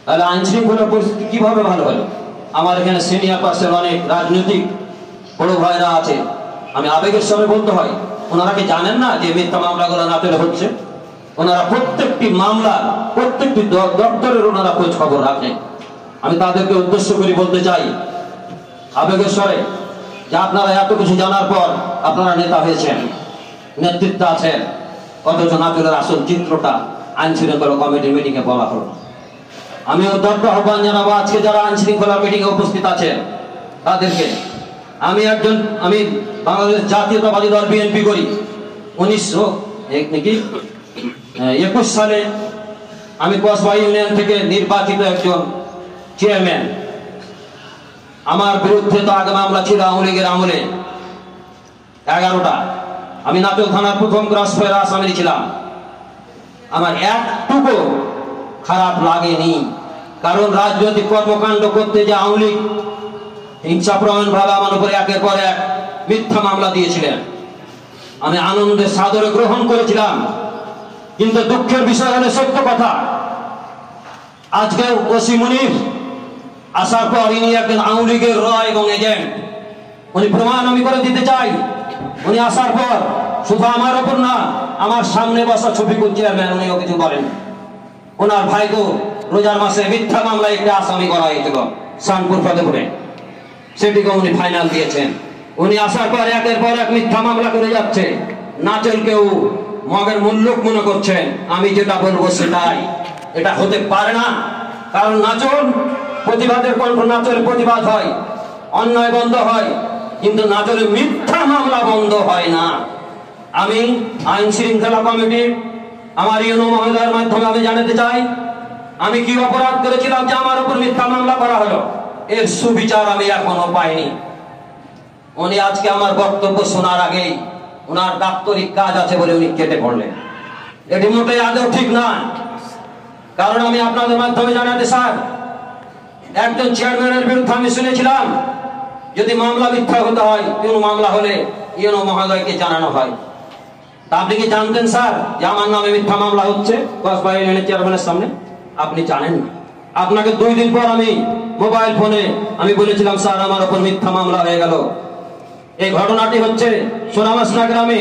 তাহলে আইন শৃঙ্খলা পরিস্থিতি কিভাবে ভালো হলো? আমার এখানে সিনিয়র পার্সন অনেক রাজনৈতিক বড় ভাইরা আছে, আমি আবেগের সঙ্গে বলতে হয়, ওনারা কি জানেন না যে মিথ্যা মামলাগুলো নাটোরে হচ্ছে? ওনারা প্রত্যেকটি মামলা প্রত্যেকটি দপ্তরের ওনারা খোঁজ খবর রাখেন। আমি তাদেরকে উদ্দেশ্য করে বলতে চাই আবেগের স্বরে যে আপনারা এত কিছু জানার পর আপনারা নেতা হয়েছেন, নেতৃত্ব আছেন, অথচ নাটোরের আসল চিত্রটা আইন শৃঙ্খলা কমিটির মিটিংয়ে বলা হলো। আমি উদ্যোক্ত আহ্বান জানাবো আজকে যারা আইন শৃঙ্খলা মিটিংয়ে উপস্থিত আছেন তাদেরকে, আমি বাংলাদেশ জাতীয়তাবাদী দল বিএনপি করি। 1921 সালে আমি কসবা ইউনিয়ন থেকে নির্বাচিত একজন চেয়ারম্যান। আমার বিরুদ্ধে তো আগে মামলা ছিল আওয়ামী লীগের আমলে 11টা। আমি নাটোর থানার প্রথম ক্রসফায়ার আসামি ছিলাম। আমার একটুকু খারাপ লাগেনি, কারণ রাজনৈতিক কর্মকাণ্ড করতে যে আওয়ামী লীগ হিংসাপ্রবণ ভাবে আমার উপরে একের পর এক মিথ্যা মামলা দিয়েছিলেন, আমি আনন্দের সাদরে গ্রহণ করেছিলাম। কিন্তু দুঃখের বিষয় হলো সত্য কথা, আজকে ওসি মুনির আসার পর ইনি একজন আওয়ামী লীগের র এবং এজেন্ট। উনি প্রমাণ আমি করে দিতে চাই, উনি আসার পর শুধু আমার ওপর না, আমার সামনে বসা ছবিকুল চেয়ারম্যান উনিও কিছু বলেন। ওনার ভাইকে রোজার মাসে মিথ্যা মামলায় একটা আসামি করা হয়েছিল শানপুর ফতেপুরে, সেটিকে উনি ফাইনাল দিয়েছেন। উনি আসার পর একের পর এক মিথ্যা মামলা করে যাচ্ছে। নাচলকেও মগের মুল্লুক মনে করছেন, আমি যেটা বলবো সেটাই। এটা হতে পারে না, কারণ নাচল প্রতিবাদের কণ্ঠ, নাচলে প্রতিবাদ হয়, অন্যায় বন্ধ হয়, কিন্তু নাচলে মিথ্যা মামলা বন্ধ হয় না। আমি আইন শৃঙ্খলা কমিটির আমার ইউনো মহোদয়ের মাধ্যমে আমি জানাতে চাই, আমি কি অপরাধ করেছিলাম যে আমার উপর মিথ্যা মামলা করা হলো? এর সুবিচার আমি এখনো পাইনি। উনি আজকে আমার বক্তব্য শোনার আগেই ওনার দাপ্তরিক কাজ আছে বলে উনি কেটে পড়লেন। এটি মোটেই আদৌ ঠিক না, কারণ আমি আপনাদের মাধ্যমে জানাতে চাই, একজন চেয়ারম্যানের বিরুদ্ধে আমি শুনেছিলাম যদি মামলা মিথ্যা হতে হয়, কোনো মামলা হলে ইউনো মহোদয়কে জানানো হয়। তা আপনি কি জানতেন স্যার যে আমার নামে মিথ্যা মামলা হচ্ছে কসবা ইউনিয়নের চেয়ারম্যানের সামনে? আপনি জানেন না। আপনাকে 2 দিন পর আমি মোবাইল ফোনে আমি বলেছিলাম, স্যার আমার উপর মিথ্যা মামলা হয়ে গেল। এই ঘটনাটি হচ্ছে সোনামাসনা গ্রামে